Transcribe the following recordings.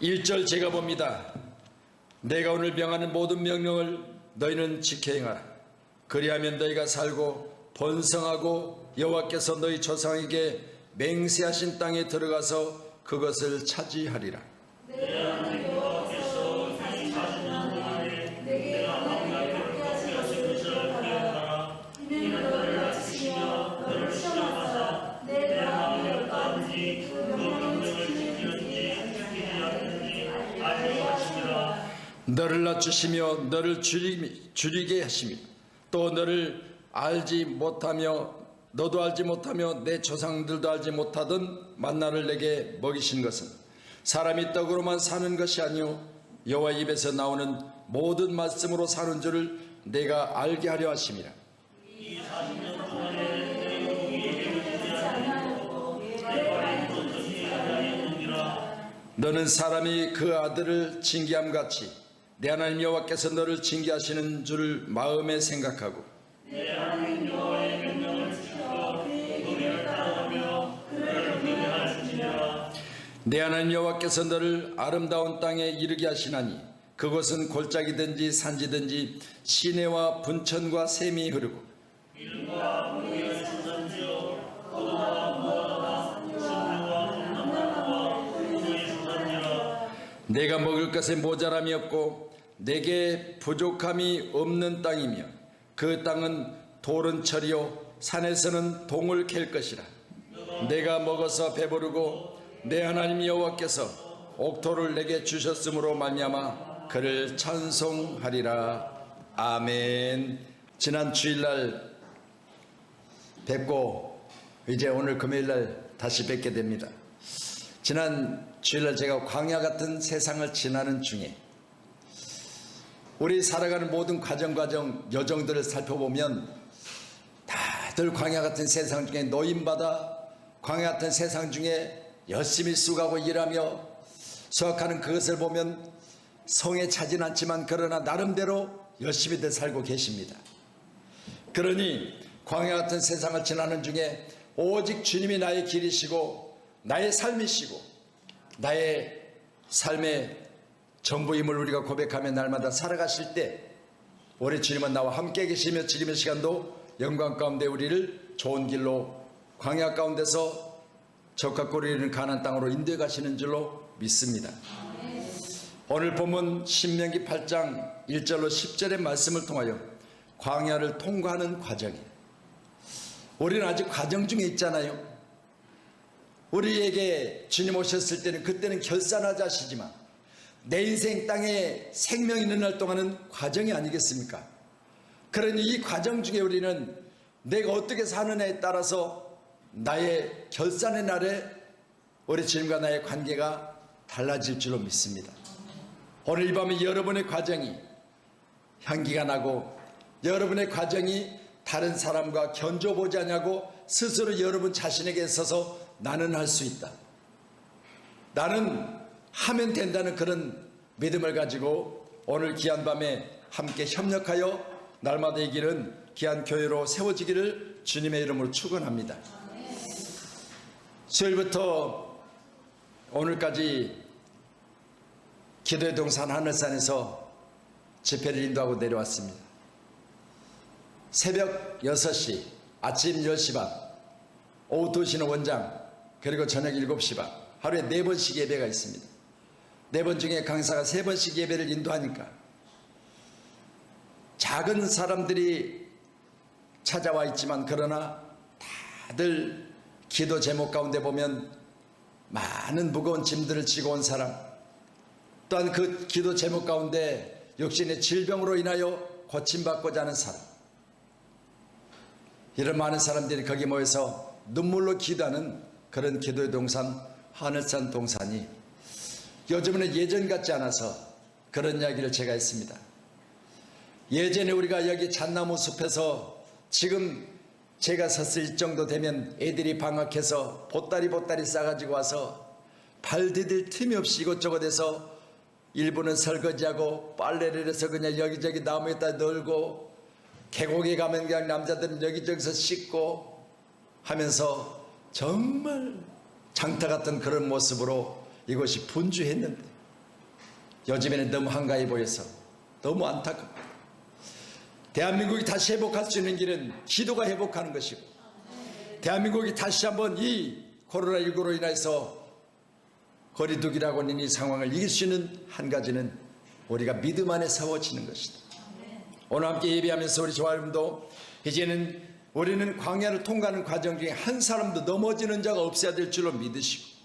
1절 제가 봅니다. 내가 오늘 명하는 모든 명령을 너희는 지켜 행하라. 그리하면 너희가 살고 번성하고 여호와께서 너희 조상에게 맹세하신 땅에 들어가서 그것을 차지하리라. 너를 낮추시며 너를 줄이게 하시며 또 너를 알지 못하며 너도 알지 못하며 내 조상들도 알지 못하던 만나를 내게 먹이신 것은 사람이 떡으로만 사는 것이 아니요 여호와 입에서 나오는 모든 말씀으로 사는 줄을 내가 알게 하려 하심이라. 너는 사람이 그 아들을 징계함 같이 내 하나님 여호와께서 너를 징계하시는 줄을 마음에 생각하고 내 하나님 여호와의 명령을 지켜 그를 따르며 그를 경배하시니라. 내 하나님 여호와께서 너를 아름다운 땅에 이르게 하시나니 그곳은 골짜기든지 산지든지 시내와 분천과 샘이 흐르고 이름과 물이 솟는지요 포도와 무화과와 신류와 남나무와 풀이 솟았니라. 내가 먹을 것에 모자람이 없고 내게 부족함이 없는 땅이며 그 땅은 돌은 철이요 산에서는 동을 캘 것이라. 내가 먹어서 배부르고 내 하나님 여호와께서 옥토를 내게 주셨으므로 말미암아 그를 찬송하리라. 아멘. 지난 주일날 뵙고 이제 오늘 금요일날 다시 뵙게 됩니다. 지난 주일날 제가 광야 같은 세상을 지나는 중에 우리 살아가는 모든 과정 여정들을 살펴보면 다들 광야 같은 세상 중에 노임받아 광야 같은 세상 중에 열심히 수고하고 일하며 수확하는 그것을 보면 성에 차진 않지만 그러나 나름대로 열심히들 살고 계십니다. 그러니 광야 같은 세상을 지나는 중에 오직 주님이 나의 길이시고 나의 삶이시고 나의 삶의 전부임을 우리가 고백하며 날마다 살아가실 때 우리 주님은 나와 함께 계시며 지금의 시간도 영광 가운데 우리를 좋은 길로 광야 가운데서 적합고리 이르는 가나안 땅으로 인도해 가시는 줄로 믿습니다. 오늘 본문 신명기 8장 1절로 10절의 말씀을 통하여 광야를 통과하는 과정이에요. 우리는 아직 과정 중에 있잖아요. 우리에게 주님 오셨을 때는 그때는 결산하자 하시지만 내 인생 땅에 생명이 있는 날 동안은 과정이 아니겠습니까? 그러니 이 과정 중에 우리는 내가 어떻게 사느냐에 따라서 나의 결산의 날에 우리 주님과 나의 관계가 달라질 줄로 믿습니다. 오늘 이 밤에 여러분의 과정이 향기가 나고 여러분의 과정이 다른 사람과 견줘보지 않냐고 스스로 여러분 자신에게 있어서 나는 할 수 있다, 나는 하면 된다는 그런 믿음을 가지고 오늘 귀한 밤에 함께 협력하여 날마다 이 길은 귀한 교회로 세워지기를 주님의 이름으로 축원합니다. 수요일부터 오늘까지 기도의 동산 하늘산에서 집회를 인도하고 내려왔습니다. 새벽 6시, 아침 10시 반, 오후 2시는 원장, 그리고 저녁 7시 반, 하루에 4번씩 예배가 있습니다. 4번 중에 강사가 3번씩 예배를 인도하니까 작은 사람들이 찾아와 있지만 그러나 다들 기도 제목 가운데 보면 많은 무거운 짐들을 지고 온 사람, 또한 그 기도 제목 가운데 육신의 질병으로 인하여 고침받고자 하는 사람, 이런 많은 사람들이 거기 모여서 눈물로 기도하는 그런 기도의 동산 하늘산 동산이 요즘은 예전 같지 않아서 그런 이야기를 제가 했습니다. 예전에 우리가 여기 잣나무 숲에서 지금 제가 섰을 정도 되면 애들이 방학해서 보따리 싸가지고 와서 발 디딜 틈이 없이 이곳저곳에서 일부는 설거지하고 빨래를 해서 그냥 여기저기 나무에다 널고 계곡에 가면 그냥 남자들은 여기저기서 씻고 하면서 정말 장터 같은 그런 모습으로 이곳이 분주했는데 요즘에는 너무 한가해 보여서 너무 안타깝다. 대한민국이 다시 회복할 수 있는 길은 기도가 회복하는 것이고, 대한민국이 다시 한번 이 코로나19로 인해서 거리두기라고 하는 이 상황을 이길 수 있는 한 가지는 우리가 믿음 안에 세워지는 것이다. 오늘 함께 예배하면서 우리 조화 여러분도 이제는 우리는 광야를 통과하는 과정 중에 한 사람도 넘어지는 자가 없어야 될 줄로 믿으시고,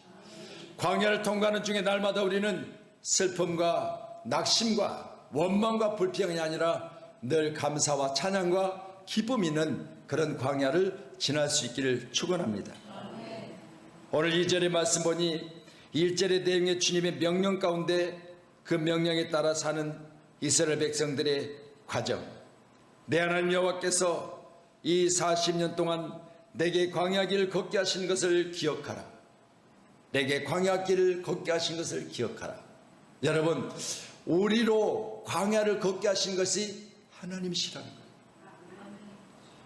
광야를 통과하는 중에 날마다 우리는 슬픔과 낙심과 원망과 불평이 아니라 늘 감사와 찬양과 기쁨이 있는 그런 광야를 지날 수 있기를 축원합니다. 오늘 2절의 말씀 보니 1절의 내용의 주님의 명령 가운데 그 명령에 따라 사는 이스라엘 백성들의 과정, 내 하나님 여호와께서 이 40년 동안 내게 광야길을 걷게 하신 것을 기억하라. 내게 광야길을 걷게 하신 것을 기억하라. 여러분, 우리로 광야를 걷게 하신 것이 하나님이시라는 거예요.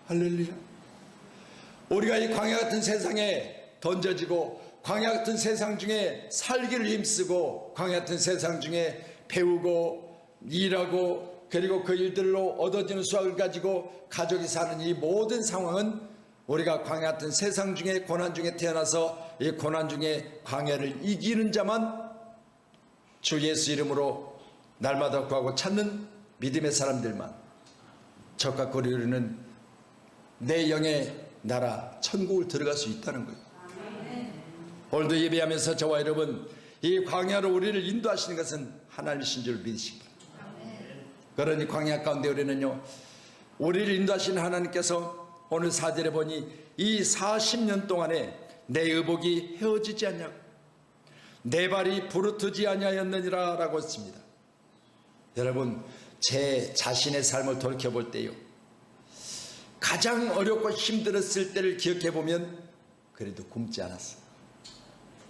할렐루야. 우리가 이 광야 같은 세상에 던져지고, 광야 같은 세상 중에 살기를 힘쓰고, 광야 같은 세상 중에 배우고 일하고, 그리고 그 일들로 얻어지는 수확을 가지고 가족이 사는 이 모든 상황은 우리가 광야 같은 세상 중에 고난 중에 태어나서 이 고난 중에 광야를 이기는 자만 주 예수 이름으로 날마다 구하고 찾는 믿음의 사람들만 적과 거리는 내 영의 나라 천국을 들어갈 수 있다는 거예요. 오늘도 예배하면서 저와 여러분, 이 광야로 우리를 인도하시는 것은 하나님이신 줄 믿으시기 바랍니다. 그러니 광야 가운데 우리는요, 우리를 인도하시는 하나님께서 오늘 4절에 보니 이 40년 동안에 내 의복이 헤어지지 않냐고, 내 발이 부르트지 아니하였느니라 라고 했습니다. 여러분, 제 자신의 삶을 돌이켜볼 때요, 가장 어렵고 힘들었을 때를 기억해보면 그래도 굶지 않았어요.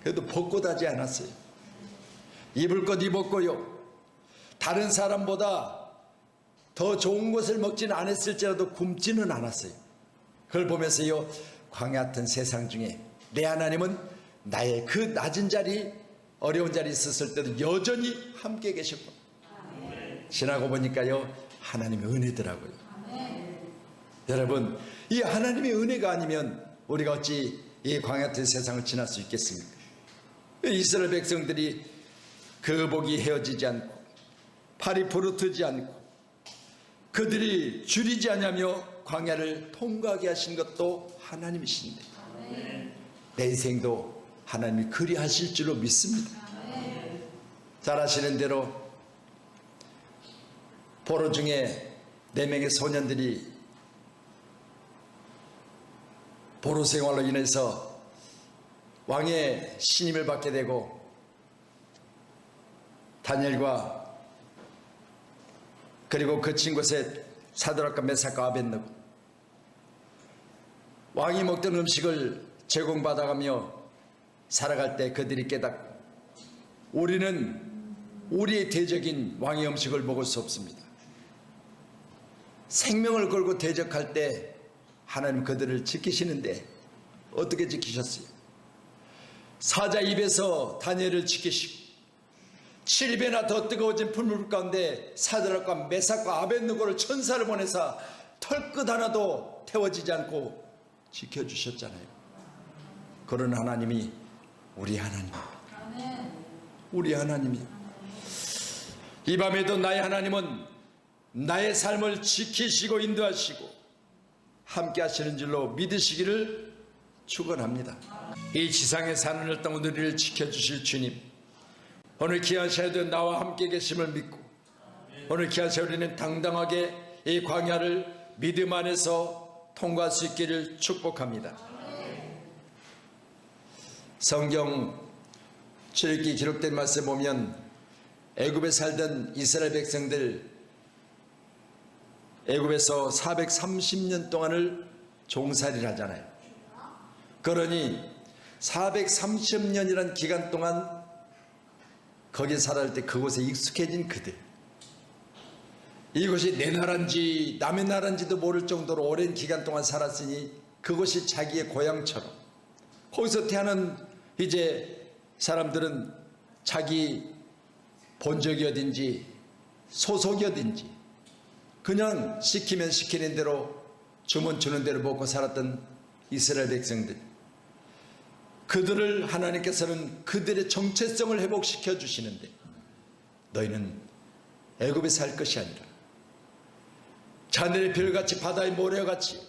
그래도 벚꽃하지 않았어요. 입을 것 입었고요, 다른 사람보다 더 좋은 것을 먹지는 않았을지라도 굶지는 않았어요. 그걸 보면서요, 광야 같은 세상 중에 내 하나님은 나의 그 낮은 자리, 어려운 자리 있었을 때도 여전히 함께 계셨고, 지나고 보니까요, 하나님의 은혜더라고요. 여러분, 이 하나님의 은혜가 아니면 우리가 어찌 이 광야 같은 세상을 지날 수 있겠습니까? 이스라엘 백성들이 그 의복이 헤어지지 않고 팔이 부르트지 않고 그들이 줄이지 않으며 광야를 통과하게 하신 것도 하나님이신데, 내 인생도 하나님이 그리 하실 줄로 믿습니다. 잘 아시는 대로 포로 중에 4명의 소년들이 포로 생활로 인해서 왕의 신임을 받게 되고, 다니엘과 그리고 그 친구의 사드락과 메삭과 아벳느고, 왕이 먹던 음식을 제공받아가며 살아갈 때 그들이 깨닫고, 우리는 우리의 대적인 왕의 음식을 먹을 수 없습니다. 생명을 걸고 대적할 때 하나님 그들을 지키시는데 어떻게 지키셨어요? 사자 입에서 다니엘을 지키시고 7배나 더 뜨거워진 풀물 가운데 사드락과 메삭과 아벳느고를 천사를 보내사 털끝 하나도 태워지지 않고 지켜주셨잖아요. 그런 하나님이 우리 하나님입니다. 우리 하나님이, 이 밤에도 나의 하나님은 나의 삶을 지키시고 인도하시고 함께 하시는 줄로 믿으시기를 축원합니다. 이 지상에 사는 날 동안 우리를 지켜주실 주님, 오늘 귀하셔도 나와 함께 계심을 믿고, 오늘 귀하셔 우리는 당당하게 이 광야를 믿음 안에서 통과할 수 있기를 축복합니다. 성경 출애굽기 기록된 말씀 보면 애굽에 살던 이스라엘 백성들, 애굽에서 430년 동안을 종살이를 하잖아요. 그러니 430년이란 기간 동안 거기 살아갈 때 그곳에 익숙해진 그들, 이곳이 내 나라인지 남의 나라인지도 모를 정도로 오랜 기간 동안 살았으니 그곳이 자기의 고향처럼, 거기서 태어난 이제 사람들은 자기 본적이 어딘지 소속이 어딘지 그냥 시키면 시키는 대로 주면 주는 대로 먹고 살았던 이스라엘 백성들, 그들을 하나님께서는 그들의 정체성을 회복시켜 주시는데 너희는 애굽에 살 것이 아니라 자늘의 별같이 바다의 모래같이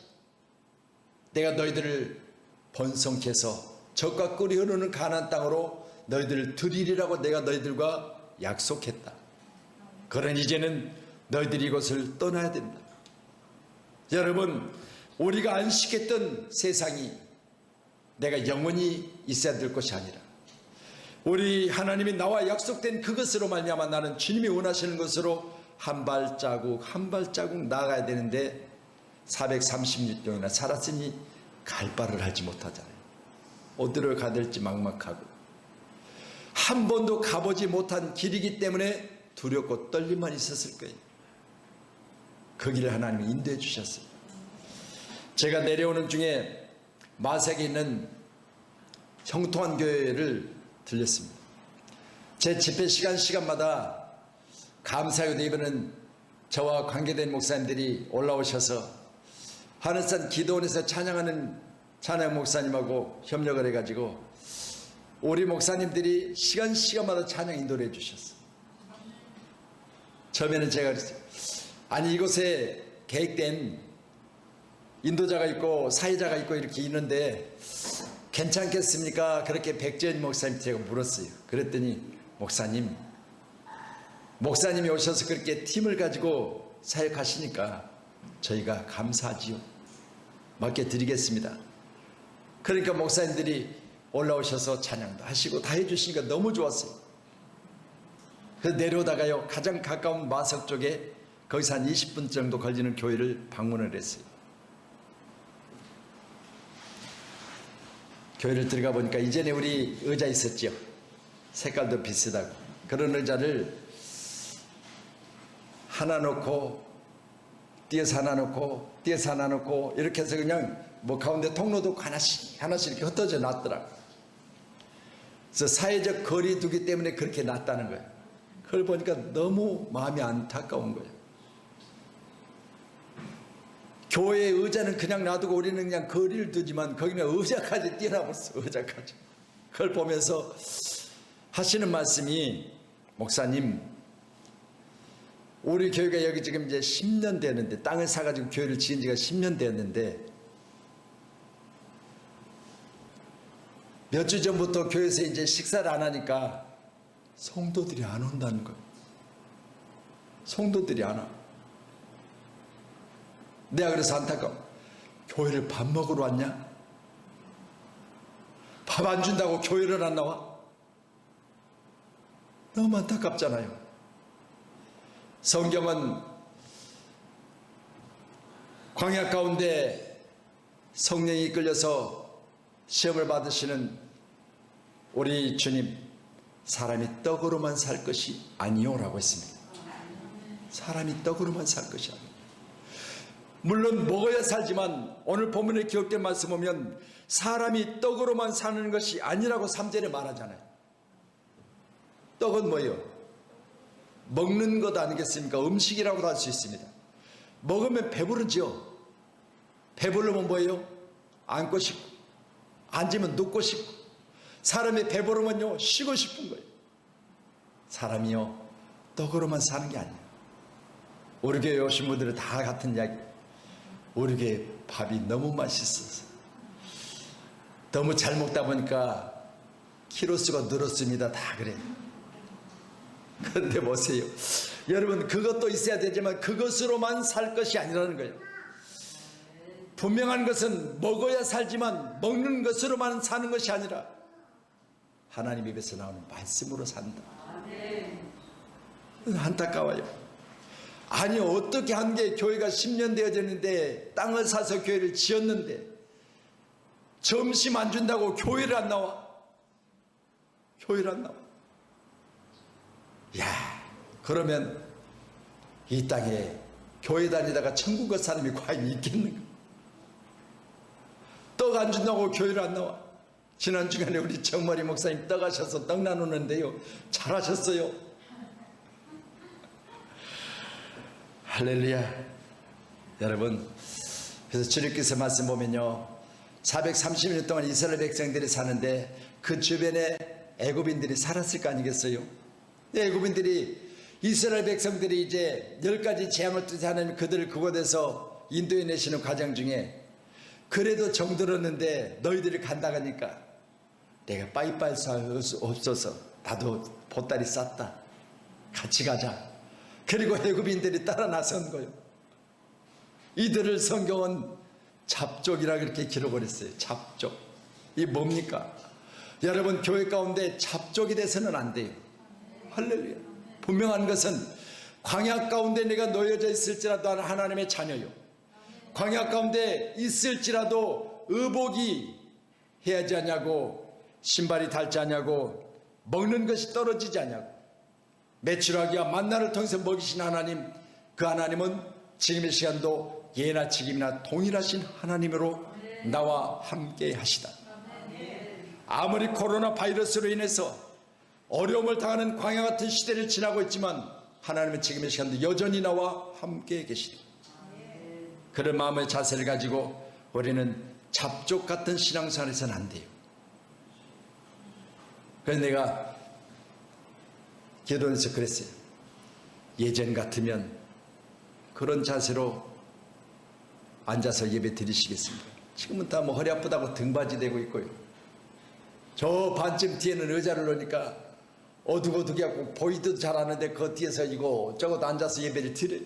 내가 너희들을 번성케 해서 젖과 꿀이 흐르는 가나안 땅으로 너희들을 드리리라고 내가 너희들과 약속했다. 그러니 이제는 너희들이 이곳을 떠나야 된다. 여러분, 우리가 안식했던 세상이 내가 영원히 있어야 될 것이 아니라 우리 하나님이 나와 약속된 그것으로 말미암아 나는 주님이 원하시는 것으로 한 발자국 한 발자국 나아가야 되는데 436년이나 살았으니 갈 바를 알지 못하잖아요. 어디로 가야 될지 막막하고 한 번도 가보지 못한 길이기 때문에 두렵고 떨림만 있었을 거예요. 그 길을 하나님이 인도해 주셨어요. 제가 내려오는 중에 마색에 있는 형통한 교회를 들렸습니다. 제 집회 시간마다 감사요도 이번은 저와 관계된 목사님들이 올라오셔서 하늘산 기도원에서 찬양하는 찬양 목사님하고 협력을 해가지고 우리 목사님들이 시간마다 찬양 인도를 해주셨어요. 처음에는 제가 그랬어요. 아니 이곳에 계획된 인도자가 있고 사회자가 있고 이렇게 있는데 괜찮겠습니까? 그렇게 백재현 목사님 제가 물었어요. 그랬더니 목사님이 오셔서 그렇게 팀을 가지고 사역하시니까 저희가 감사하지요. 맡겨드리겠습니다. 그러니까 목사님들이 올라오셔서 찬양도 하시고 다 해주시니까 너무 좋았어요. 그래서 내려오다가요 가장 가까운 마석 쪽에 거기서 한 20분 정도 걸리는 교회를 방문을 했어요. 교회를 들어가 보니까 이전에 우리 의자 있었죠. 색깔도 비슷하고 그런 의자를 하나 놓고 띄어서 하나 놓고 띄어서 하나 놓고 이렇게 해서 그냥 뭐 가운데 통로도 하나씩 이렇게 흩어져 놨더라고요. 그래서 사회적 거리 두기 때문에 그렇게 놨다는 거예요. 그걸 보니까 너무 마음이 안타까운 거예요. 교회의 의자는 그냥 놔두고 우리는 그냥 거리를 두지만 거기는 의자까지 띄어놔버렸어. 의자까지. 그걸 보면서 하시는 말씀이 목사님 우리 교회가 여기 지금 이제 10년 되는데 땅을 사가지고 교회를 지은 지가 10년 되었는데 몇 주 전부터 교회에서 이제 식사를 안 하니까 성도들이 안 온다는 거예요. 성도들이 안 와. 내가 그래서 안타까워. 교회를 밥 먹으러 왔냐? 밥 안 준다고 교회를 안 나와? 너무 안타깝잖아요. 성경은 광야 가운데 성령이 이끌려서 시험을 받으시는 우리 주님, 사람이 떡으로만 살 것이 아니오라고 했습니다. 사람이 떡으로만 살 것이 아니오. 물론 먹어야 살지만 오늘 본문에 기록된 말씀 보면 사람이 떡으로만 사는 것이 아니라고 3절에 말하잖아요. 떡은 뭐예요? 먹는 것 아니겠습니까? 음식이라고도 할 수 있습니다. 먹으면 배부르죠. 배부르면 뭐예요? 앉고 싶고 앉으면 눕고 싶고 사람이 배부르면요 쉬고 싶은 거예요. 사람이요 떡으로만 사는 게 아니에요. 우리 교회 오신 분들은 다 같은 이야기. 우리 교회 밥이 너무 맛있어서 너무 잘 먹다 보니까 키로수가 늘었습니다. 다 그래요. 그런데 보세요. 여러분 그것도 있어야 되지만 그것으로만 살 것이 아니라는 거예요. 분명한 것은 먹어야 살지만 먹는 것으로만 사는 것이 아니라 하나님 입에서 나오는 말씀으로 산다. 안타까워요. 아니 어떻게 한 게 교회가 10년 되어졌는데 땅을 사서 교회를 지었는데 점심 안 준다고 교회를 안 나와? 교회를 안 나와. 야, 그러면 이 땅에 교회 다니다가 천국 갈 사람이 과연 있겠는가? 떡 안 준다고 교회를 안 나와? 지난 주간에 우리 정머리 목사님 떡 하셔서 떡 나누는데요 잘하셨어요. 할렐루야. 여러분, 그래서 출애굽기서 말씀 보면요, 430년 동안 이스라엘 백성들이 사는데 그 주변에 애굽인들이 살았을 거 아니겠어요? 애굽인들이 이스라엘 백성들이 이제 10가지 재앙을 뜻해 하나님 그들을 그곳에서 인도해 내시는 과정 중에 그래도 정들었는데 너희들이 간다 하니까 내가 빠이빠이 할 수 없어서 나도 보따리 쌌다, 같이 가자. 그리고 애굽인들이 따라 나선 거예요. 이들을 성경은 잡족이라 그렇게 기록을 했어요. 잡족. 이 뭡니까? 여러분, 교회 가운데 잡족이 돼서는 안 돼요. 할렐루야. 분명한 것은 광야 가운데 내가 놓여져 있을지라도 하나님의 자녀요, 광야 가운데 있을지라도 의복이 해야지 않냐고, 신발이 닳지 않냐고, 먹는 것이 떨어지지 않냐고, 매출하기와 만나를 통해서 먹이신 하나님, 그 하나님은 지금의 시간도 예나 지금이나 동일하신 하나님으로 나와 함께 하시다. 아무리 코로나 바이러스로 인해서 어려움을 당하는 광야 같은 시대를 지나고 있지만 하나님은 지금의 시간도 여전히 나와 함께 계시다. 그런 마음의 자세를 가지고 우리는 잡족 같은 신앙생활에서는 안 돼요. 그래서 내가 기도에서 그랬어요. 예전 같으면 그런 자세로 앉아서 예배 드리시겠습니다. 지금은 다 뭐 허리 아프다고 등받이 대고 있고요. 저 반쯤 뒤에는 의자를 놓으니까 어둑어둑해 갖고 보이도 잘 하는데 그 뒤에서 이거 저것도 앉아서 예배를 드려요.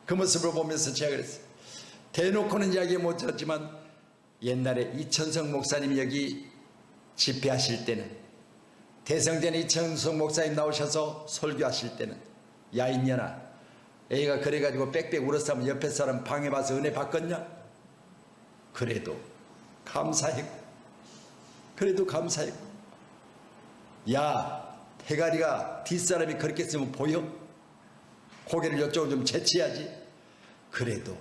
그 모습을 보면서 제가 그랬어요. 대놓고는 이야기 못했지만 옛날에 이천성 목사님이 여기 집회하실 때는, 대성전에 이천성 목사님 나오셔서 설교하실 때는, 야 인년아, 애가 그래가지고 빽빽 울었으면 옆에 사람 방에 와서 은혜 받겠냐? 그래도 감사했고, 그래도 감사했고, 야 대가리가 뒷사람이 그렇게 쓰면 보여? 고개를 이쪽으로 좀 제치야지. 그래도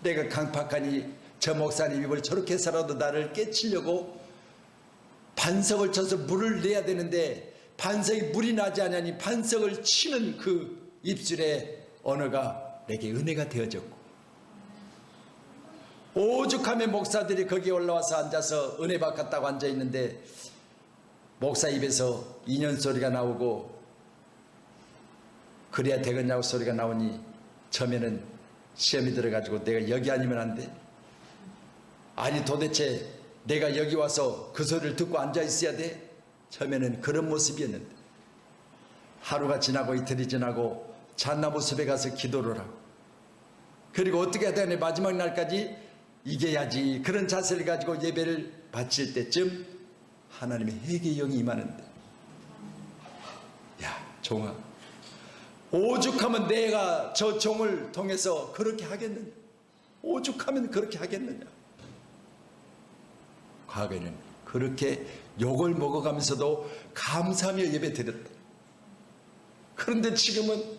내가 강팍하니 저 목사님 입을 저렇게 해서라도 나를 깨치려고 반석을 쳐서 물을 내야 되는데 반석이 물이 나지 않으니 반석을 치는 그 입술의 언어가 내게 은혜가 되어졌고, 오죽하면 목사들이 거기에 올라와서 앉아서 은혜 받겠다고 앉아있는데 목사 입에서 인연 소리가 나오고 그래야 되겠냐고 소리가 나오니 처음에는 시험이 들어가지고 내가 여기 아니면 안 돼? 아니 도대체 내가 여기 와서 그 소리를 듣고 앉아 있어야 돼? 처음에는 그런 모습이었는데 하루가 지나고 이틀이 지나고 잣나무 숲에 가서 기도를 하고, 그리고 어떻게 해야 되냐, 마지막 날까지 이겨야지, 그런 자세를 가지고 예배를 바칠 때쯤 하나님의 회개의 영이 임하는데, 야 종아, 오죽하면 내가 저 종을 통해서 그렇게 하겠느냐, 오죽하면 그렇게 하겠느냐. 과거에는 그렇게 욕을 먹어가면서도 감사하며 예배 드렸다. 그런데 지금은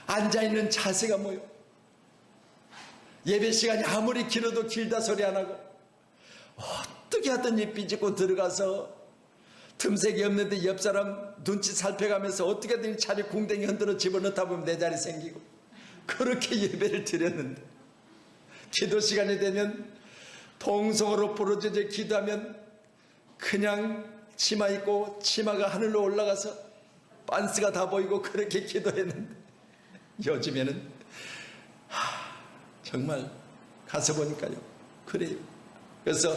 앉아있는 자세가 뭐요? 예배 시간이 아무리 길어도 길다 소리 안 하고 어떻게 하든지 삐집고 들어가서 틈색이 없는데 옆 사람 눈치 살펴가면서 어떻게든 자리 궁뎅이 흔들어 집어넣다 보면 내 자리 생기고, 그렇게 예배를 드렸는데 기도 시간이 되면 통성으로 부르짖어 기도하면 그냥 치마 입고 치마가 하늘로 올라가서 반스가 다 보이고 그렇게 기도했는데 요즘에는 정말 가서 보니까요 그래요. 그래서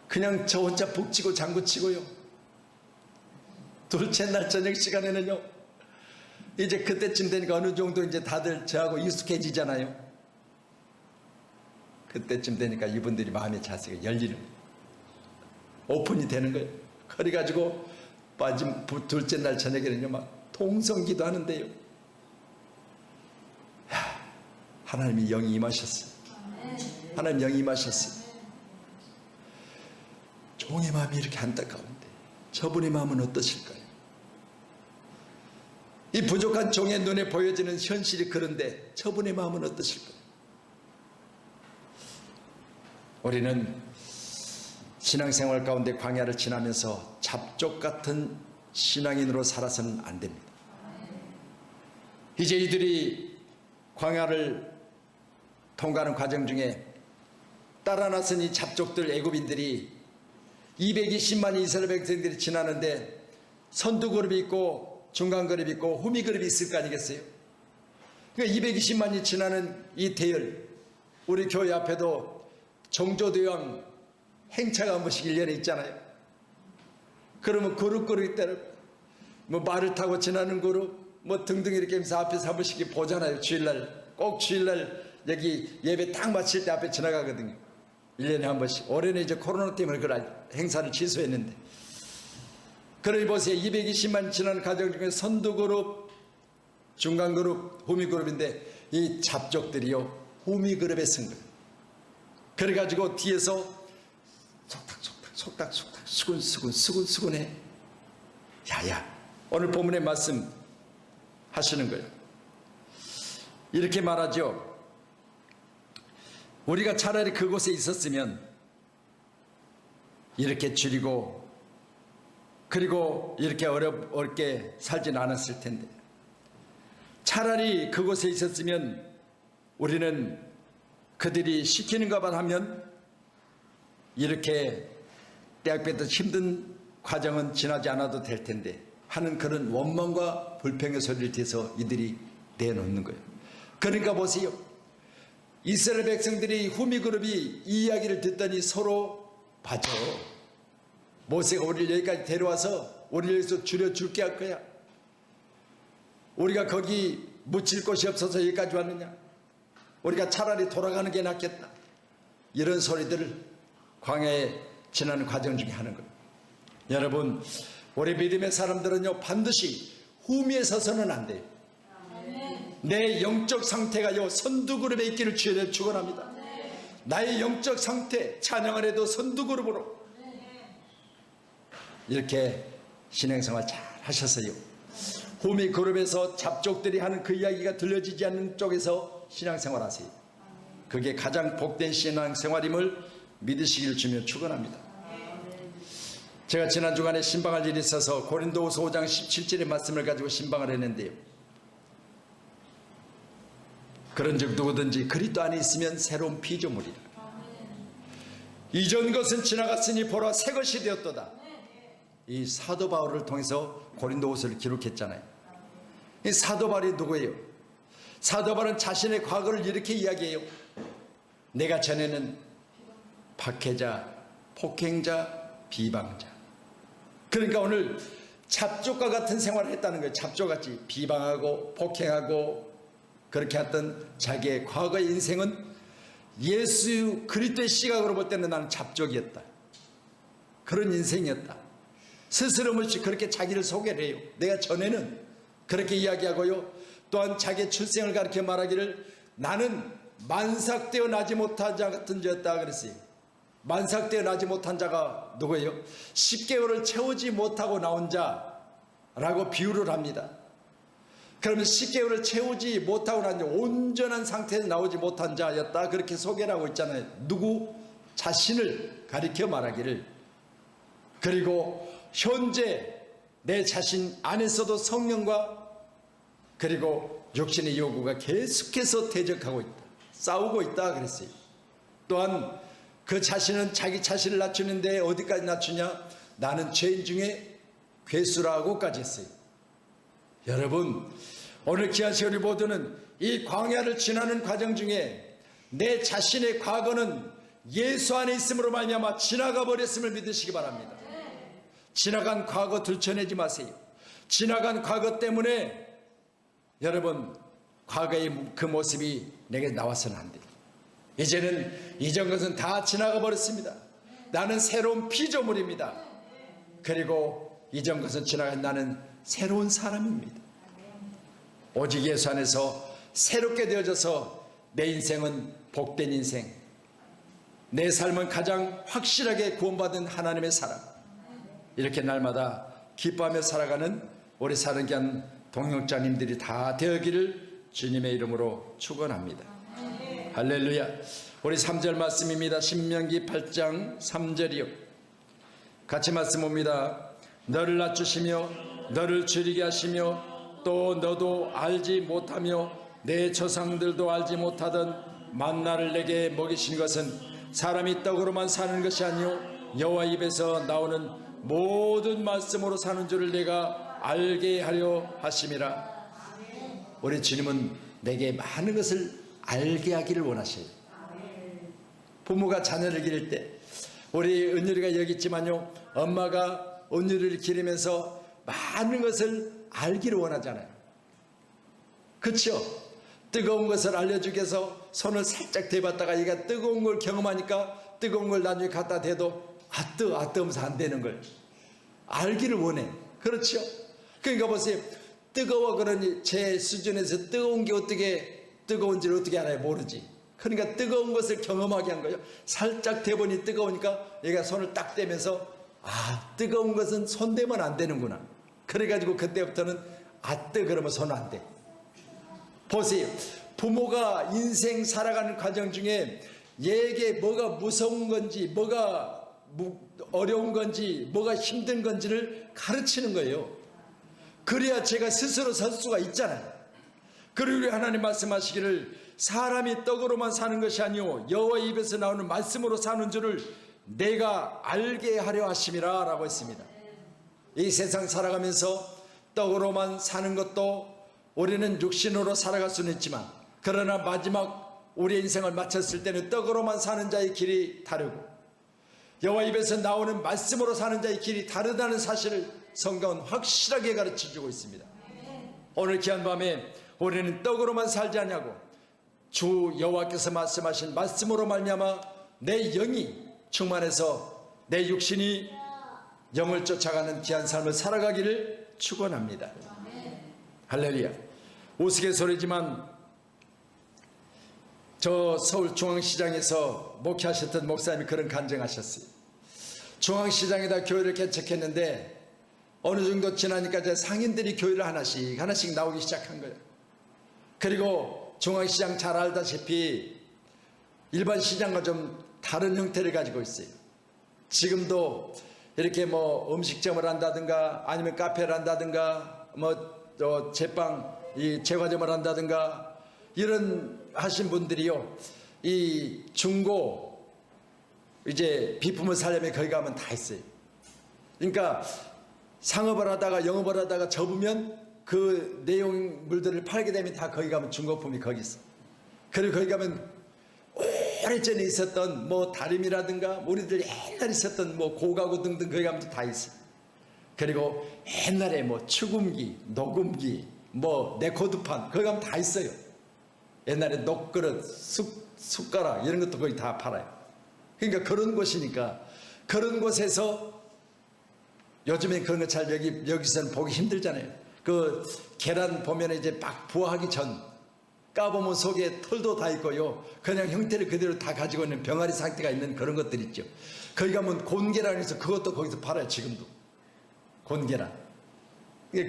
그냥 저 혼자 북치고 장구치고요. 둘째 날 저녁 시간에는요 이제 그때쯤 되니까 어느 정도 이제 다들 저하고 익숙해지잖아요. 그때쯤 되니까 이분들이 마음의 자세가 열리는 거예요. 오픈이 되는 거예요. 그래가지고 빠진 둘째 날 저녁에는요 막 통성기도 하는데요, 하나님이 영이 임하셨어요. 하나님 영이 임하셨어요. 종의 마음이 이렇게 안타까운데 저분의 마음은 어떠실까요? 이 부족한 종의 눈에 보여지는 현실이 그런데 저분의 마음은 어떠실까요? 우리는 신앙생활 가운데 광야를 지나면서 잡족 같은 신앙인으로 살아서는 안 됩니다. 이제 이들이 광야를 통과하는 과정 중에 따라 나선 이 잡족들 애굽인들이 220만 이스라엘 백성들이 지나는데 선두 그룹이 있고 중간 그룹이 있고 후미 그룹이 있을 거 아니겠어요? 그러니까 220만이 지나는 이 대열, 우리 교회 앞에도 정조대왕 행차가 한 번씩 1년에 있잖아요. 그러면 그룹 따라 뭐 말을 타고 지나는 그룹 뭐 등등 이렇게 하면서 앞에서 한 번씩 보잖아요. 주일날 꼭 주일날 여기 예배 딱 마칠 때 앞에 지나가거든요. 1년에 한 번씩. 올해는 이제 코로나 때문에 그런 행사를 취소했는데, 그러니 보세요. 220만 지난 가정 중에 선두 그룹, 중간 그룹, 후미 그룹인데 이 잡족들이요 후미 그룹에 쓴 거예요. 그래가지고 뒤에서 속닥 수군해. 야야, 오늘 본문의 말씀 하시는 거예요. 이렇게 말하죠. 우리가 차라리 그곳에 있었으면 이렇게 줄이고 그리고 이렇게 어렵게 살진 않았을 텐데, 차라리 그곳에 있었으면 우리는 그들이 시키는 것만 하면 이렇게 대학병도 힘든 과정은 지나지 않아도 될 텐데 하는 그런 원망과 불평의 소리를 대서 이들이 내놓는 거예요. 그러니까 보세요. 이스라엘 백성들이 후미 그룹이 이 이야기를 듣더니 서로 봐줘. 모세가 우리를 여기까지 데려와서 우리를 여기서 줄여줄게 할 거야. 우리가 거기 묻힐 곳이 없어서 여기까지 왔느냐. 우리가 차라리 돌아가는 게 낫겠다. 이런 소리들을 광야에 지나는 과정 중에 하는 거예요. 여러분, 우리 믿음의 사람들은요 반드시 후미에 서서는 안 돼요. 내 영적 상태가요 선두그룹에 있기를 주여 축원합니다. 나의 영적 상태 찬양을 해도 선두그룹으로 이렇게 신앙생활 잘 하셨어요. 후미 그룹에서 잡족들이 하는 그 이야기가 들려지지 않는 쪽에서 신앙생활 하세요. 그게 가장 복된 신앙생활임을 믿으시기를 주며 축원합니다. 제가 지난 주간에 신방할 일이 있어서 고린도후서 5장 17절의 말씀을 가지고 신방을 했는데요. 그런즉 누구든지 그리스도 안에 있으면 새로운 피조물이라. 이전 것은 지나갔으니 보라 새 것이 되었도다. 이 사도 바울을 통해서 고린도후서를 기록했잖아요. 이 사도 바울이 누구예요? 사도 바울은 자신의 과거를 이렇게 이야기해요. 내가 전에는 박해자, 폭행자, 비방자. 그러니까 오늘 잡족과 같은 생활을 했다는 거예요. 잡족같이 비방하고 폭행하고 그렇게 했던 자기의 과거의 인생은 예수 그리스도의 시각으로 볼 때는 나는 잡족이었다. 그런 인생이었다. 스스럼없이 그렇게 자기를 소개를 해요. 내가 전에는 그렇게 이야기하고요. 또한 자기의 출생을 가르쳐 말하기를 나는 만삭되어 나지 못한 자 같은 자였다 그랬어요. 만삭되어 나지 못한 자가 누구예요? 10개월을 채우지 못하고 나온 자라고 비유를 합니다. 그러면 10개월을 채우지 못하고 난 자, 온전한 상태에서 나오지 못한 자였다 그렇게 소개를 하고 있잖아요. 누구? 자신을 가리켜 말하기를. 그리고 현재 내 자신 안에서도 성령과 그리고 육신의 요구가 계속해서 대적하고 있다. 싸우고 있다 그랬어요. 또한 그 자신은 자기 자신을 낮추는데 어디까지 낮추냐? 나는 죄인 중에 괴수라고까지 했어요. 여러분, 오늘 귀한 시간의 모두는 이 광야를 지나는 과정 중에 내 자신의 과거는 예수 안에 있음으로 말미암아 지나가 버렸음을 믿으시기 바랍니다. 지나간 과거 들춰내지 마세요. 지나간 과거 때문에 여러분 과거의 그 모습이 내게 나와서는 안 돼요. 이제는 이전 것은 다 지나가 버렸습니다. 나는 새로운 피조물입니다. 그리고 이전 것은 지나간 나는 새로운 사람입니다. 오직 예수 안에서 새롭게 되어져서 내 인생은 복된 인생, 내 삶은 가장 확실하게 구원받은 하나님의 사람, 이렇게 날마다 기뻐하며 살아가는 우리 사랑하는 동역자님들이 다 되어기를 주님의 이름으로 축원합니다. 할렐루야. 우리 3절 말씀입니다. 신명기 8장 3절이요. 같이 말씀 봅니다. 너를 낮추시며 너를 줄이게 하시며 또 너도 알지 못하며 내 조상들도 알지 못하던 만나를 내게 먹이신 것은 사람이 떡으로만 사는 것이 아니요 여호와 입에서 나오는 모든 말씀으로 사는 줄을 내가 알게 하려 하심이라. 우리 주님은 내게 많은 것을 알게 하기를 원하셔요. 부모가 자녀를 기를 때 우리 은율이가 여기 있지만요, 엄마가 은율이를 기르면서 많은 것을 알기를 원하잖아요. 그렇죠? 뜨거운 것을 알려주기 위해서 손을 살짝 대봤다가 얘가 뜨거운 걸 경험하니까 뜨거운 걸 나중에 갖다 대도 뜨면서 안 되는 걸 알기를 원해. 그렇죠? 그러니까 보세요. 뜨거워 그러니 제 수준에서 뜨거운 게 어떻게 뜨거운지를 어떻게 알아요? 모르지. 그러니까 뜨거운 것을 경험하게 한 거예요. 살짝 대보니 뜨거우니까 얘가 손을 딱 대면서 뜨거운 것은 손 대면 안 되는구나. 그래가지고 그때부터는 그러면 손 안 대. 보세요. 부모가 인생 살아가는 과정 중에 얘에게 뭐가 무서운 건지, 뭐가 어려운 건지, 뭐가 힘든 건지를 가르치는 거예요. 그래야 제가 스스로 설 수가 있잖아요. 그리고 하나님 말씀하시기를 사람이 떡으로만 사는 것이 아니오 여호와 입에서 나오는 말씀으로 사는 줄을 내가 알게 하려 하심이라 라고 했습니다. 이 세상 살아가면서 떡으로만 사는 것도 우리는 육신으로 살아갈 수는 있지만, 그러나 마지막 우리의 인생을 마쳤을 때는 떡으로만 사는 자의 길이 다르고 여호와 입에서 나오는 말씀으로 사는 자의 길이 다르다는 사실을 성경은 확실하게 가르쳐주고 있습니다. 오늘 귀한 밤에 우리는 떡으로만 살지 않냐고 주 여호와께서 말씀하신 말씀으로 말미암아 내 영이 충만해서 내 육신이 영을 쫓아가는 귀한 삶을 살아가기를 축원합니다. 할렐루야. 우스갯소리지만 저 서울 중앙시장에서 목회하셨던 목사님이 그런 간증하셨어요. 중앙시장에다 교회를 개척했는데 어느 정도 지나니까 이제 상인들이 교회를 하나씩 나오기 시작한 거예요. 그리고 중앙시장 잘 알다시피 일반 시장과 좀 다른 형태를 가지고 있어요. 지금도 이렇게 뭐 음식점을 한다든가 아니면 카페를 한다든가 제빵 제과점을 한다든가 이런 하신 분들이요, 이 중고 이제 비품을 사려면 거기 가면 다 있어요. 그러니까 상업을 하다가 영업을 하다가 접으면 그 내용물들을 팔게 되면 다 거기 가면 중고품이 거기 있어. 그리고 거기 가면 오래전에 있었던 뭐 다림이라든가 우리들 옛날에 있었던 뭐 고가구 등등 거기 가면 다 있어. 그리고 옛날에 뭐 축음기, 녹음기, 뭐 레코드판 거기 가면 다 있어요. 옛날에 녹그릇, 숟가락 이런 것도 거기 다 팔아요. 그러니까 그런 곳이니까 그런 곳에서 요즘엔 그런 거 잘 여기서는 보기 힘들잖아요. 그 계란 보면 이제 막 부화하기 전 까보면 속에 털도 다 있고요. 그냥 형태를 그대로 다 가지고 있는 병아리 상태가 있는 그런 것들 있죠. 거기 가면 곤계란에서 그것도 거기서 팔아요. 지금도 곤계란.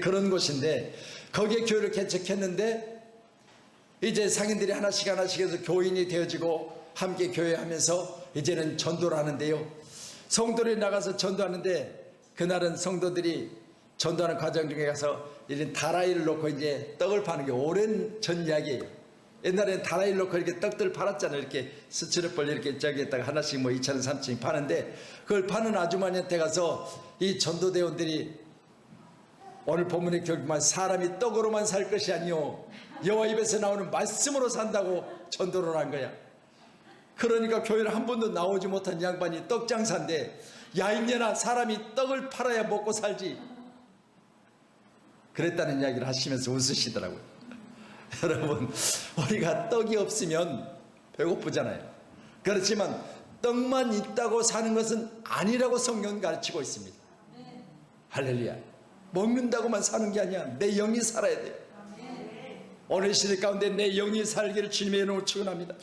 그런 곳인데 거기에 교회를 개척했는데 이제 상인들이 하나씩 해서 교인이 되어지고 함께 교회하면서 이제는 전도를 하는데요. 성도들이 나가서 전도하는데 그날은 성도들이 전도하는 과정 중에 가서 이런 다라이를 놓고 이제 떡을 파는 게 오랜 전 이야기예요. 옛날에는 다라이를 놓고 이렇게 떡들 팔았잖아요. 이렇게 스티로폴 이렇게 저기에다가 하나씩 뭐 2,000원, 3,000원 파는데 그걸 파는 아주머니한테 가서 이 전도대원들이 오늘 본문의 교육만 사람이 떡으로만 살 것이 아니요 여호와 입에서 나오는 말씀으로 산다고 전도를 한 거야. 그러니까 교회를 한 번도 나오지 못한 양반이 떡 장사인데 야 이년아 사람이 떡을 팔아야 먹고 살지 그랬다는 이야기를 하시면서 웃으시더라고요. 여러분 우리가 떡이 없으면 배고프잖아요. 그렇지만 떡만 있다고 사는 것은 아니라고 성경은 가르치고 있습니다. 할렐루야. 먹는다고만 사는 게 아니야. 내 영이 살아야 돼요. 오늘 시대 가운데 내 영이 살기를 주님의 이름으로 축원합니다.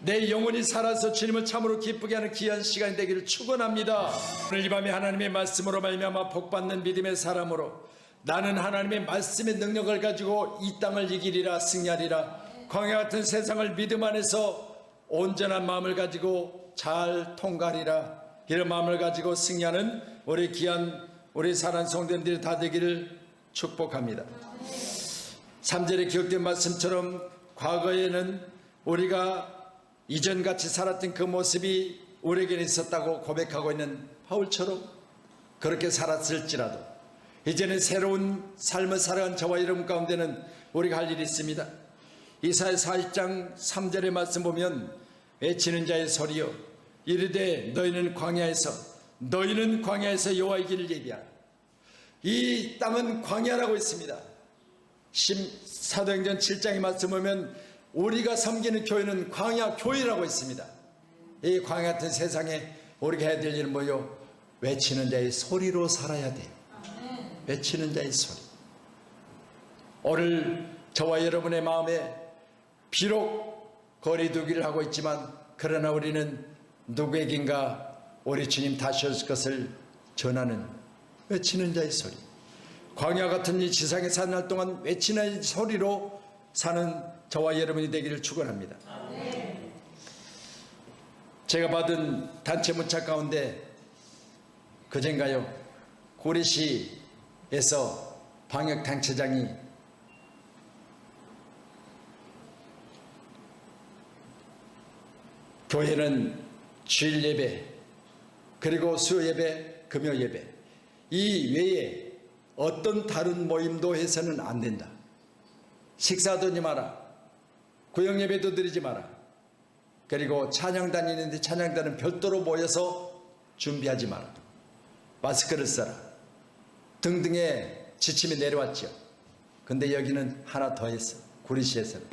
내 영혼이 살아서 주님을 참으로 기쁘게 하는 귀한 시간이 되기를 축원합니다. 오늘 이 밤에 하나님의 말씀으로 말미암아 복받는 믿음의 사람으로 나는 하나님의 말씀의 능력을 가지고 이 땅을 이기리라 승리하리라. 광야 같은 세상을 믿음 안에서 온전한 마음을 가지고 잘 통과하리라. 이런 마음을 가지고 승리하는 우리 귀한 우리 사랑하는 성도님들이 다 되기를 축복합니다. 3절에 기록된 말씀처럼 과거에는 우리가 이전같이 살았던 그 모습이 우리에게는 있었다고 고백하고 있는 바울처럼 그렇게 살았을지라도 이제는 새로운 삶을 살아간 저와 여러분 가운데는 우리가 할 일이 있습니다. 이사야 40장 3절의 말씀 보면 외치는 자의 소리여 이르되 너희는 광야에서 여호와의 길을 예비하라. 이 땅은 광야라고 있습니다. 사도행전 7장의 말씀 보면 우리가 섬기는 교회는 광야 교회라고 있습니다. 이 광야 같은 세상에 우리가 해야 될 일은 뭐요? 외치는 자의 소리로 살아야 돼요. 외치는 자의 소리. 오늘 저와 여러분의 마음에 비록 거리두기를 하고 있지만 그러나 우리는 누구에겐가 우리 주님 다시 오실 것을 전하는 외치는 자의 소리. 광야 같은 이 지상에 사는 날 동안 외치는 소리로 사는 저와 여러분이 되기를 축원합니다. 제가 받은 단체 문자 가운데 그젠가요 고리시에서 방역단체장이 교회는 주일 예배 그리고 수요 예배 금요 예배 이 외에 어떤 다른 모임도 해서는 안 된다. 식사도 하지 마라. 구역 예배도 드리지 마라. 그리고 찬양단 있는데 찬양단은 별도로 모여서 준비하지 마라. 마스크를 써라. 등등의 지침이 내려왔죠. 근데 여기는 하나 더 했어. 구리시에서는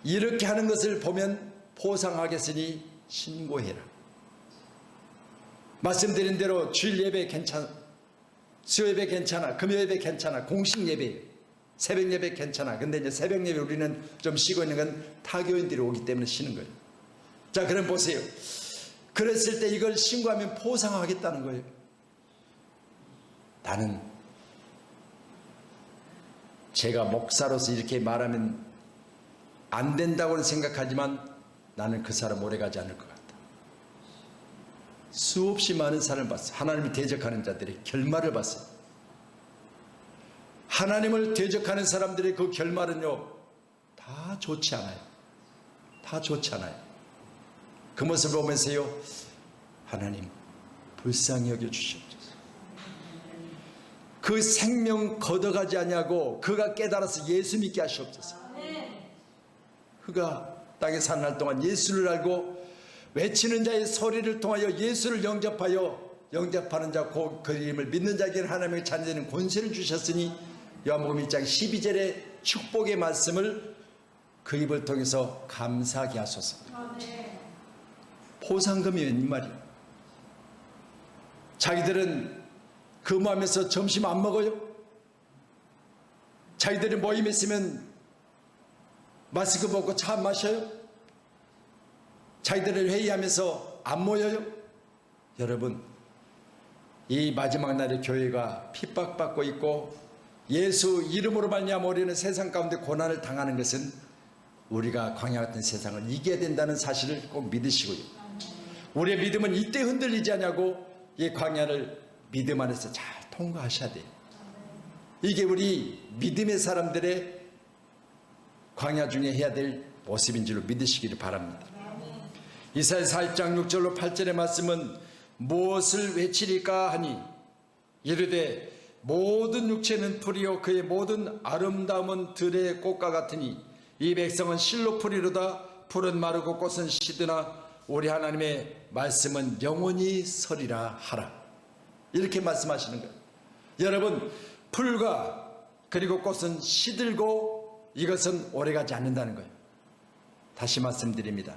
이렇게 하는 것을 보면 포상하겠으니 신고해라. 말씀드린 대로 주일 예배 괜찮아, 수요 예배 괜찮아, 금요 예배 괜찮아, 공식 예배, 새벽 예배 괜찮아. 근데 이제 새벽 예배 우리는 좀 쉬고 있는 건 타교인들이 오기 때문에 쉬는 거예요. 자, 그럼 보세요. 그랬을 때 이걸 신고하면 포상하겠다는 거예요. 나는 제가 목사로서 이렇게 말하면 안 된다고는 생각하지만 나는 그 사람 오래가지 않을 것 같다. 수없이 많은 사람을 봤어요. 하나님을 대적하는 자들의 결말을 봤어요. 하나님을 대적하는 사람들의 그 결말은요 다 좋지 않아요. 다 좋지 않아요. 그 모습을 보면서요 하나님 불쌍히 여겨주시옵소서. 그 생명 걷어가지 아니하고 그가 깨달아서 예수 믿게 하시옵소서. 그가 땅에 사는 날 동안 예수를 알고 외치는 자의 소리를 통하여 예수를 영접하는 자 그 이름을 믿는 자에게는 하나님의 자녀되는 권세를 주셨으니 요한복음 1장 12절의 축복의 말씀을 그 입을 통해서 감사하게 하소서. 포상금이에요 이 말이. 자기들은 근무하면서 점심 안 먹어요? 자기들이 모임에 있으면 마스크 벗고 차 마셔요? 자기들을 회의하면서 안 모여요? 여러분, 이 마지막 날의 교회가 핍박받고 있고 예수 이름으로 말미암아 우리는 세상 가운데 고난을 당하는 것은 우리가 광야 같은 세상을 이겨야 된다는 사실을 꼭 믿으시고요. 우리의 믿음은 이때 흔들리지 않냐고 이 광야를 믿음 안에서 잘 통과하셔야 돼요. 이게 우리 믿음의 사람들의 광야 중에 해야 될 모습인 줄로 믿으시기를 바랍니다. 이사야 40장 6절로 8절의 말씀은 무엇을 외치리까 하니 이르되 모든 육체는 풀이요 그의 모든 아름다움은 들의 꽃과 같으니 이 백성은 실로 풀이로다. 풀은 마르고 꽃은 시드나 우리 하나님의 말씀은 영원히 서리라 하라. 이렇게 말씀하시는 거예요. 여러분, 풀과 그리고 꽃은 시들고 이것은 오래가지 않는다는 거예요. 다시 말씀드립니다.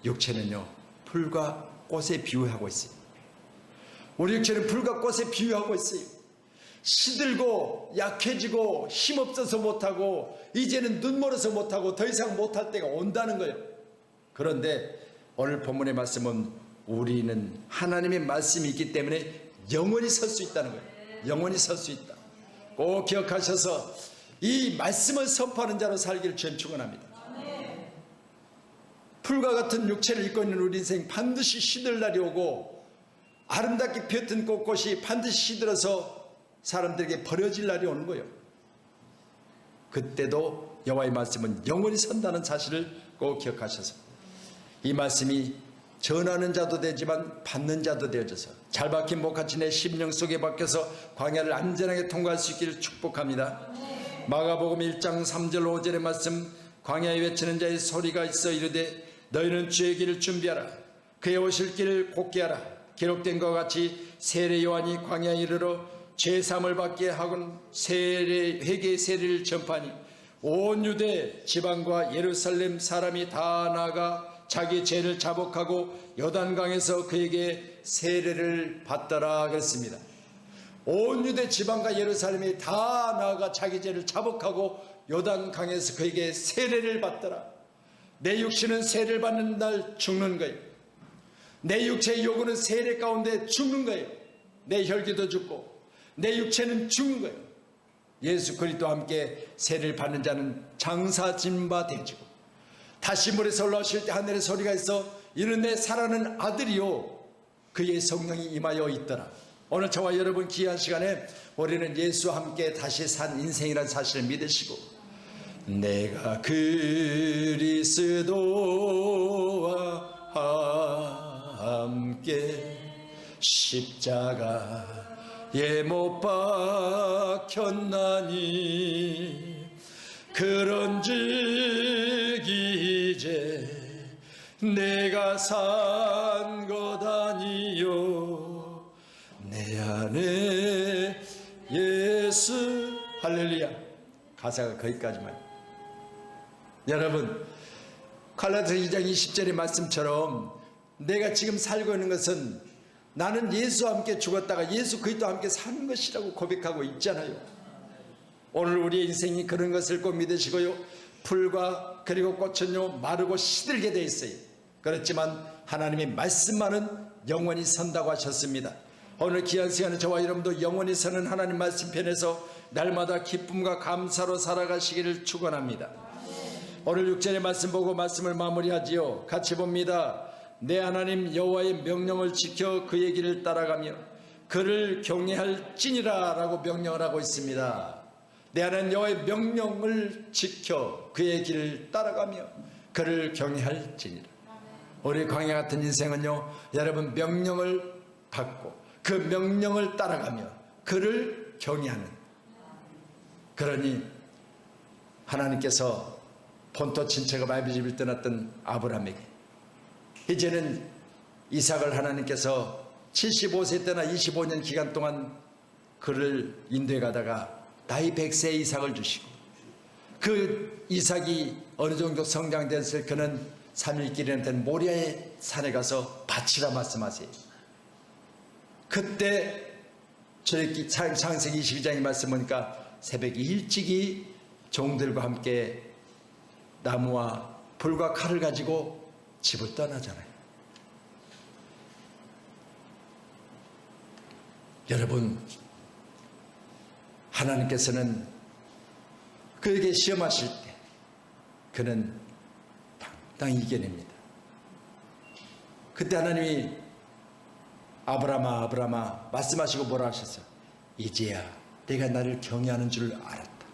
육체는요 풀과 꽃에 비유하고 있어요. 우리 육체는 풀과 꽃에 비유하고 있어요. 시들고 약해지고 힘없어서 못하고 이제는 눈멀어서 못하고 더 이상 못할 때가 온다는 거예요. 그런데 오늘 본문의 말씀은 우리는 하나님의 말씀이 있기 때문에 영원히 설 수 있다는 거예요. 영원히 설 수 있다. 꼭 기억하셔서 이 말씀을 선포하는 자로 살기를 주님 축원합니다. 풀과 같은 육체를 입고 있는 우리 인생 반드시 시들 날이 오고 아름답게 피었던 꽃꽃이 반드시 시들어서 사람들에게 버려질 날이 오는 거예요. 그때도 여호와의 말씀은 영원히 선다는 사실을 꼭 기억하셔서 이 말씀이 전하는 자도 되지만 받는 자도 되어져서 잘 박힌 목같이 내 심령 속에 박혀서 광야를 안전하게 통과할 수 있기를 축복합니다. 마가복음 1장 3절 5절의 말씀, 광야에 외치는 자의 소리가 있어 이르되 너희는 주의 길을 준비하라, 그의 오실 길을 곧게 하라. 기록된 것과 같이 세례 요한이 광야에 이르러 죄사함을 받게 하곤 회개의 세례를 전파하니 온 유대 지방과 예루살렘 사람이 다 나아가 자기 죄를 자복하고 요단강에서 그에게 세례를 받더라 그랬습니다. 온 유대 지방과 예루살렘이 다 나아가 자기 죄를 자복하고 요단강에서 그에게 세례를 받더라. 내 육신은 세례를 받는 날 죽는 거예요. 내 육체의 요구는 세례 가운데 죽는 거예요. 내 혈기도 죽고 내 육체는 죽는 거예요. 예수 그리스도와 함께 세례를 받는 자는 장사진 바 되지고 다시 물에서 올라오실 때 하늘의 소리가 있어 이는 내 사랑하는 아들이요 그의 성령이 임하여 있더라. 오늘 저와 여러분 귀한 시간에 우리는 예수와 함께 다시 산 인생이라는 사실을 믿으시고 내가 그리스도와 함께 십자가에 못 박혔나니 그런즉 이제 내가 산 것 아니요 내 안에 예수. 할렐루야. 가사가 거기까지만. 여러분 갈라디아서 2장 20절의 말씀처럼 내가 지금 살고 있는 것은 나는 예수와 함께 죽었다가 예수 그리스도와 함께 사는 것이라고 고백하고 있잖아요. 오늘 우리의 인생이 그런 것을 꼭 믿으시고요. 풀과 그리고 꽃은요 마르고 시들게 되어 있어요. 그렇지만 하나님의 말씀만은 영원히 선다고 하셨습니다. 오늘 귀한 시간에 저와 여러분도 영원히 서는 하나님 말씀 편에서 날마다 기쁨과 감사로 살아가시기를 축원합니다. 오늘 6절의 말씀 보고 말씀을 마무리하지요. 같이 봅니다. 내 하나님 여호와의 명령을 지켜 그의 길을 따라가며 그를 경외할지니라 라고 명령을 하고 있습니다. 내 하나님 여호와의 명령을 지켜 그의 길을 따라가며 그를 경외할지니라. 우리 광야 같은 인생은요 여러분 명령을 받고 그 명령을 따라가며 그를 경외하는, 그러니 하나님께서 본토 친척의 아비집을 떠났던 아브라함에게 이제는 이삭을 하나님께서 75세 때나 25년 기간 동안 그를 인도해 가다가 나이 100세의 이삭을 주시고 그 이삭이 어느 정도 성장됐을 그는 3일길이나 된 모리아의 산에 가서 바치라 말씀하세요. 그때 창세기 22장의 말씀 보니까 새벽에 일찍이 종들과 함께 나무와 불과 칼을 가지고 집을 떠나잖아요. 여러분 하나님께서는 그에게 시험하실 때 그는 당당히 이겨냅니다. 그때 하나님이 아브라함아 아브라함아 말씀하시고 뭐라 하셨어요? 이제야 내가 나를 경외하는 줄 알았다.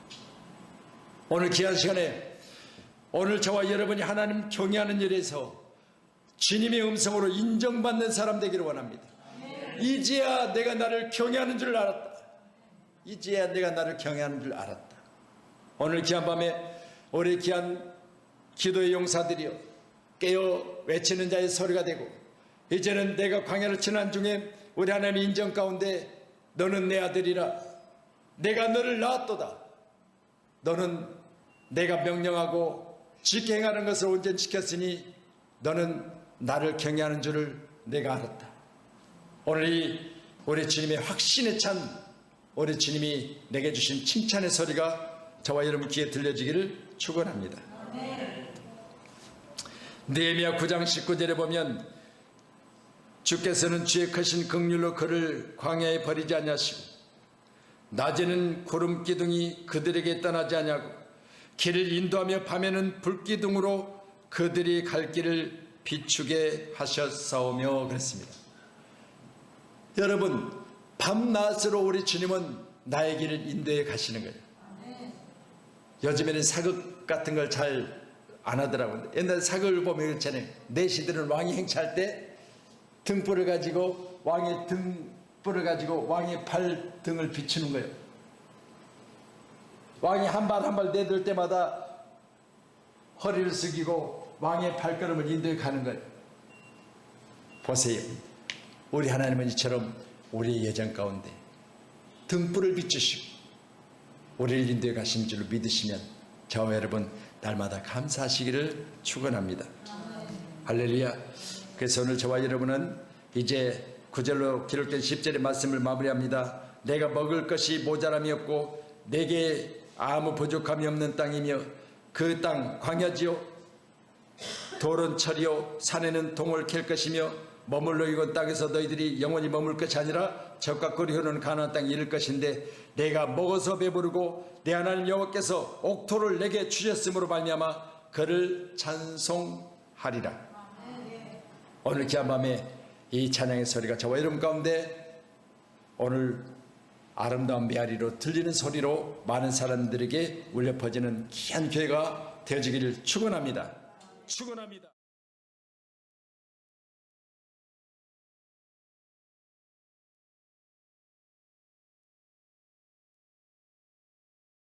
오늘 귀한 시간에 오늘 저와 여러분이 하나님 경외하는 일에서 주님의 음성으로 인정받는 사람 되기를 원합니다. 이제야 내가 나를 경외하는 줄 알았다. 이제야 내가 나를 경외하는 줄 알았다. 오늘 귀한 밤에 우리 귀한 기도의 용사들이여 깨어 외치는 자의 소리가 되고 이제는 내가 광야를 지난 중에 우리 하나님의 인정 가운데 너는 내 아들이라 내가 너를 낳았도다. 너는 내가 명령하고 지켜 행하는 것을 온전히 지켰으니 너는 나를 경외하는 줄을 내가 알았다. 오늘 우리 주님의 확신에 찬 우리 주님이 내게 주신 칭찬의 소리가 저와 여러분 귀에 들려지기를 축원합니다. 느헤미야 9장 19절에 보면 주께서는 주의 크신 긍휼로 그를 광야에 버리지 아니하시고 낮에는 구름 기둥이 그들에게 떠나지 아니하고 길을 인도하며 밤에는 불기둥으로 그들이 갈 길을 비추게 하셨사오며 그랬습니다. 여러분 밤낮으로 우리 주님은 나의 길을 인도해 가시는 거예요. 요즘에는 사극 같은 걸 잘 안 하더라고요. 옛날 사극을 보면 그렇잖아요. 내시들은 왕이 행차할 때 등불을 가지고 왕의 팔 등을 비추는 거예요. 왕이 한 발 한 발 내들 때마다 허리를 숙이고 왕의 발걸음을 인도해 가는 거예요. 보세요. 우리 하나님은 이처럼 우리의 예정 가운데 등불을 비추시고 우리를 인도해 가신 줄을 믿으시면 저와 여러분 날마다 감사하시기를 축원합니다. 할렐루야. 그래서 오늘 저와 여러분은 이제 9절로 기록된 10절의 말씀을 마무리합니다. 내가 먹을 것이 모자람이 없고 내게 아무 부족함이 없는 땅이며 그 땅 광야지요 돌은 철이요 산에는 동을 캘 것이며 머물러 있는 땅에서 너희들이 영원히 머물 것이 아니라 적과 꿀이 흐르는 가나안 땅에 이를 것인데 내가 먹어서 배부르고 내 하나님 여호와께서 옥토를 내게 주셨으므로 말미암아 그를 찬송하리라. 오늘 귀한 밤에 이 찬양의 소리가 저와 여러분 가운데 오늘 아름다운 메아리로 들리는 소리로 많은 사람들에게 울려 퍼지는 귀한 교회가 되어지기를 축원합니다. 축원합니다.